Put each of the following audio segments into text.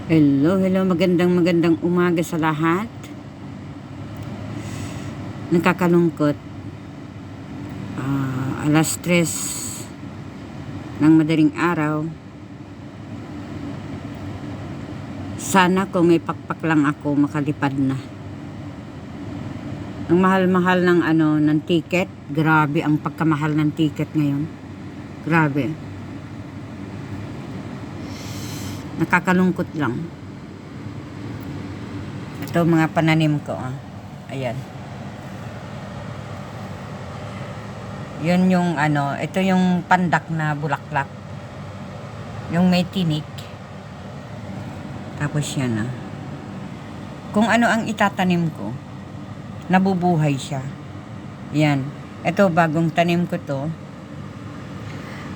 Hello, magandang umaga sa lahat. Nakakalungkot. Alas 3 ng madaling araw. Sana kung may pakpak lang ako, makalipad na. Ang mahal-mahal ng ticket. Grabe ang pagkamahal ng ticket ngayon. Grabe. Nakakalungkot lang. Ito mga pananim ko. Ayan. Yun yung ito yung pandak na bulaklak. Yung may tinik. Tapos yan Kung ano ang itatanim ko, nabubuhay siya. Yan. Ito bagong tanim ko to.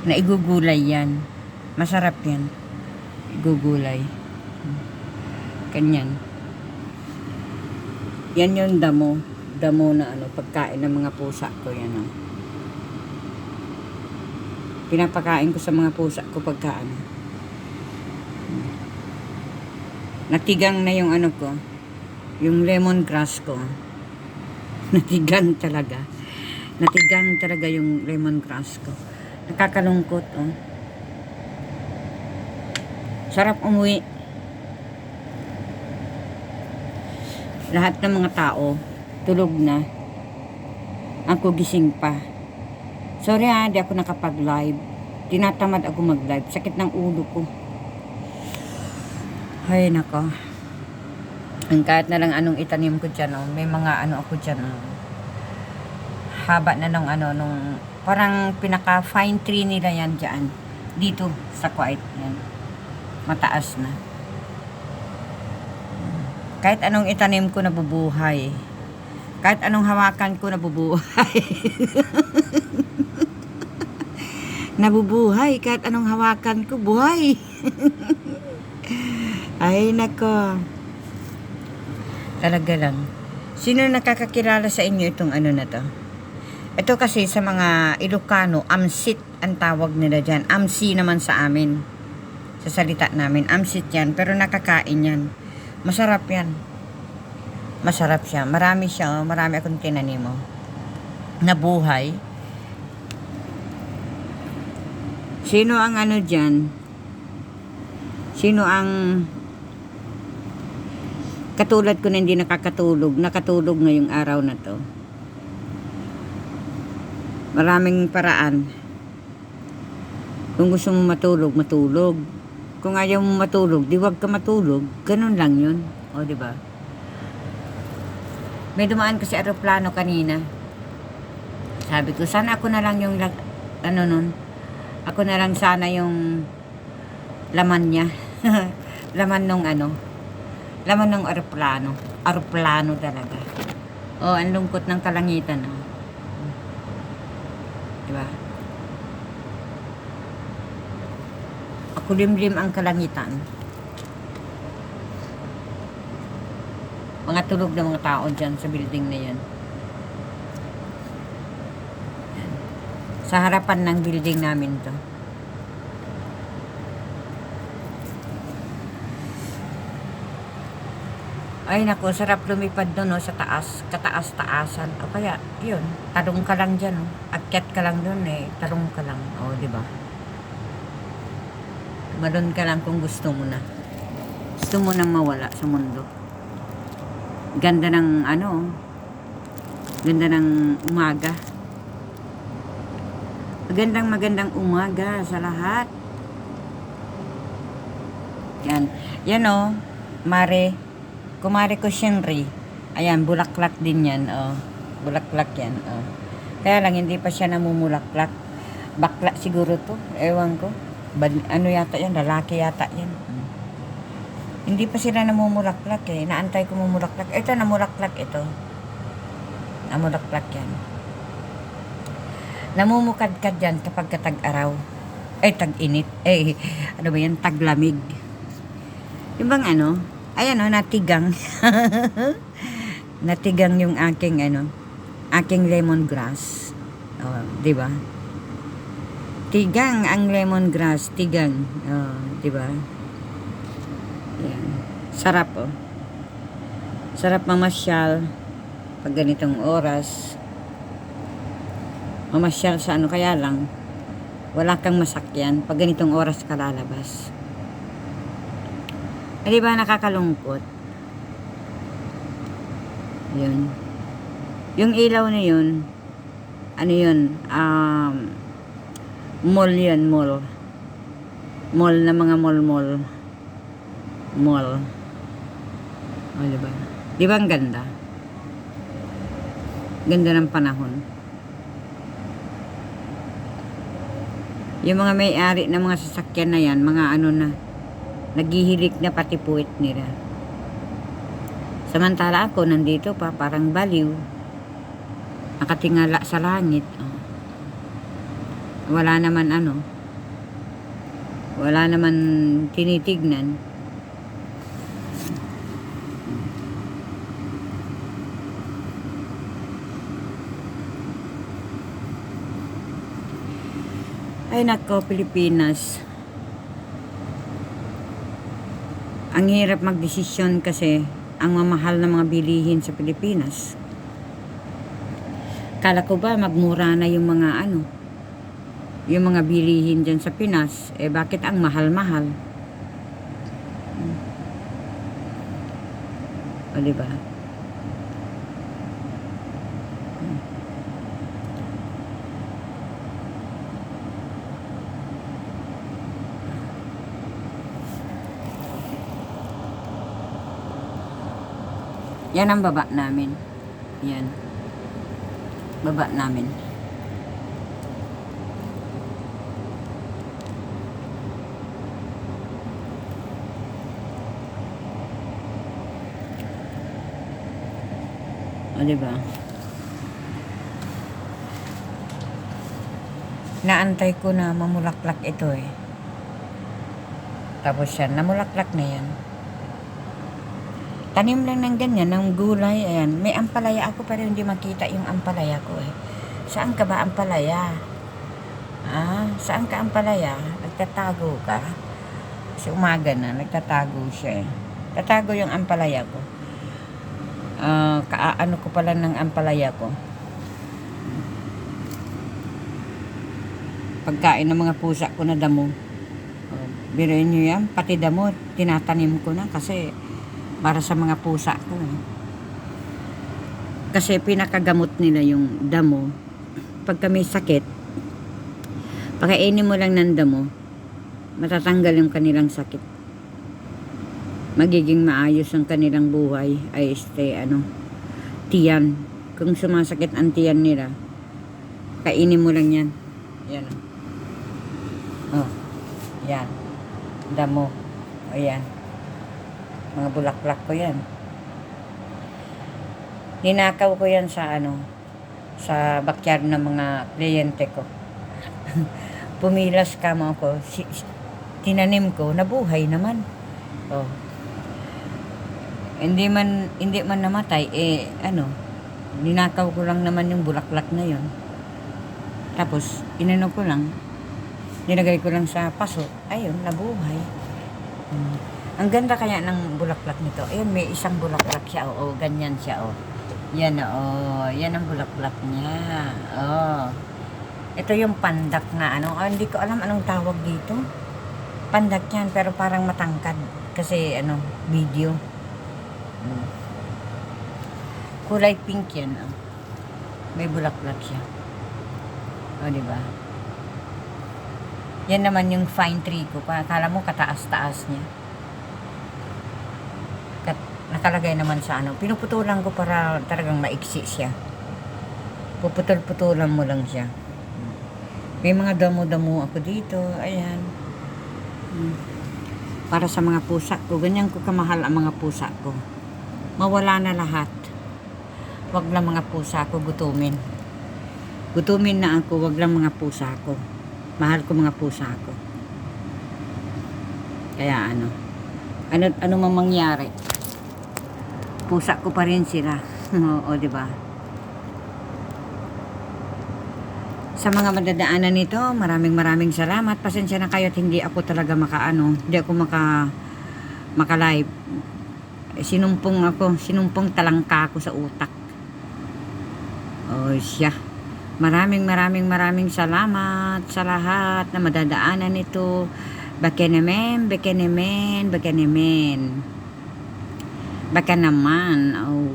Na igugulay yan. Masarap yan. Igugulay. Kanyan. Yan yung damo. Damo na pagkain ng mga pusa ko. Yan pinapakain ko sa mga pusa ko pagkaan. Natigang na yung ko. Yung lemongrass ko. Natigang talaga. Natigang talaga yung lemongrass ko. Nakakalungkot Sarap umuwi. Lahat ng mga tao tulog na. Ako gising pa. Sorry di ako nakapag-live. Tinatamad ako mag-live. Sakit ng ulo ko. Ay nako. Ang kahit na lang anong itanim ko dyan may mga ako dyan haba na nung parang pinaka fine tree nila yan dyan. Dito sa quiet yan. Mataas na. Kahit anong itanim ko nabubuhay. Kahit anong hawakan ko nabubuhay. Nabubuhay. Kahit anong hawakan ko buhay. Ay nako. Talaga lang. Sino nakakakilala sa inyo itong na to? Ito kasi sa mga Ilocano, amsit ang tawag nila dyan. Amsi naman sa amin. Sa salita namin, amsit yan. Pero nakakain yan. Masarap yan. Masarap siya. Marami siya. Marami akong tinanim nabuhay. Sino ang dyan? Sino ang katulad ko na hindi nakakatulog? Nakatulog ngayong araw na to. Maraming paraan. Kung gusto mo matulog, matulog. Kung ayaw mo matulog, di wag ka matulog. Ganun lang yun. Di ba? May dumaan kasi aeroplano kanina. Sabi ko, sana ako na lang yung ako na lang sana yung laman niya. Laman nung laman ng aeroplano. Aeroplano talaga. Ang lungkot ng kalangitan. Diba? Kulimlim ang kalangitan. Mga tulog na mga tao dyan sa building na yan. Sa harapan ng building namin to. Ay nako, sarap lumipad doon sa taas, kataas-taasan. Kaya, yun, talong ka lang dyan. Akyat ka lang doon talong ka lang. Di ba? Madon ka lang kung gusto mo na. Gusto mo nang mawala sa mundo. Ganda ng ganda ng umaga. Magandang umaga sa lahat. Yan. Yan Mare. Kumare ko Shenry. Ayan, bulaklak din yan. Bulaklak yan. Kaya lang, hindi pa siya namumulaklak. Bakla siguro to. Ewan ko. Yata yan? Lalaki yata yan. Hindi pa sila namumulaklak Naantay ko mumulaklak. Ito, namulaklak ito. Namulaklak yan. Namumukadkad yan kapag tag-araw. Tag-init. Ano ba yan? Taglamig. Yung bang ayan natigang. Natigang yung aking aking lemongrass. Di ba? Tigang ang lemongrass, tigang. 'Di ba? Yan. Sarap oh. Sarap mamasyal pag ganitong oras. Mamasyal sa ano, kaya lang wala kang masakyan pag ganitong oras ka lalabas. Eh, di ba nakakalungkot? Yun. Yung ilaw na yun, ano yun, mall yun, mall. Mall na mga mall. O, diba? Di ba ang ganda? Ganda ng panahon. Yung mga may-ari ng mga sasakyan na yan, mga ano na, naghihilik na pati puwit nila. Samantala ako, nandito pa, parang baliw. Nakatingala sa langit. Oh. Wala naman ano. Wala naman tinitignan. Ay nako, Pilipinas. Ang hirap magdesisyon kasi ang mamahal ng mga bilihin sa Pilipinas. Kala ko ba magmura na yung mga ano, yung mga bilihin dyan sa Pinas, eh bakit ang mahal-mahal? O diba? Yan ang baba namin. Yan. Baba namin. O, diba? Naantay ko na mamulaklak ito eh. Tapos yan, namulaklak na yan. Tanim lang ng ganyan, ng gulay, ayan. May ampalaya ako pero hindi makita yung ampalaya ko eh. Saan ka ba ampalaya? Saan ka ampalaya? Nagtatago ka? Kasi umaga na, nagtatago siya eh. Tatago yung ampalaya ko. Kaano ko pala ng ampalaya ko. Pagkain ng mga pusa ko na damo. Biruin nyo yan, pati damo, tinatanim ko na kasi para sa mga pusa ko. Kasi pinakagamot nila yung damo. Pag may sakit, pakainin mo lang ng damo, matatanggal yung kanilang sakit. Magiging maayos ang kanilang buhay ay tiyan. Kung sumasakit ang tiyan nila, kainin mo lang yan. Yan. Oh. Yan. Damo. O yan. Mga bulaklak ko yan. Ninakaw ko yan sa sa backyard ng mga kliyente ko. Pumilas kamo ko. Tinanim ko, nabuhay naman. Oh. Hindi man namatay, ninakaw ko lang naman yung bulaklak na yon. Tapos, inano ko lang, nilagay ko lang sa paso, ayun, nabuhay. Ang ganda kaya ng bulaklak nito. Ayun, may isang bulaklak siya, ganyan siya, Yan, yan ang bulaklak niya. Ito yung pandak na hindi ko alam anong tawag dito. Pandak yan, pero parang matangkad. Kasi, video. Kulay pink yan, May bulaklak siya. Diba? Yan naman yung fine tree ko. Akala mo kataas-taas niya. Nakalagay naman sa pinuputulan ko para talagang maiksi siya. Puputol-putulan mo lang siya. May mga damo-damo ako dito. Ayan. Para sa mga pusa ko. Ganyan ko kamahal ang mga pusa ko. Mawala na lahat. Wag lang mga pusa ko gutumin. Gutumin na ako. Wag lang mga pusa ko. Mahal ko mga pusa ko. Kaya ano mang mangyari, pusa ko pa rin sila. Diba? Sa mga madadaanan nito, maraming salamat. Pasensya na kayo at hindi ako talaga hindi ako makalive. Sinumpong talangka ako sa utak. Oh, siya. Maraming salamat sa lahat na madadaanan nito. Baka naman.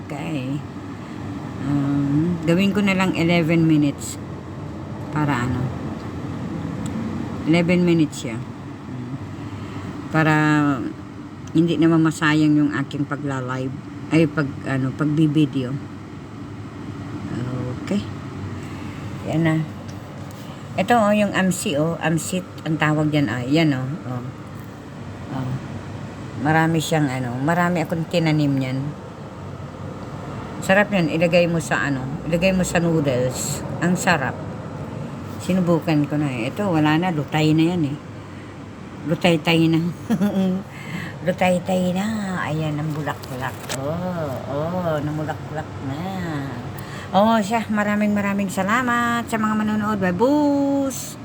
Okay. Gawin ko na lang 11 minutes. Para 11 minutes siya. Para hindi naman masayang yung aking pagla-live. Ay, pagbibideo. Okay. Yan na. Ito yung amsit ang tawag diyan yan marami siyang marami akong tinanim niyan. Sarap yan, ilagay mo sa noodles. Ang sarap. Sinubukan ko na ito, wala na, lutay na yan lutay-tay na. Lutay-tay na. Ayan ang bulaklak. Namulaklak na. Siya, maraming salamat sa mga manonood. Bye, boos!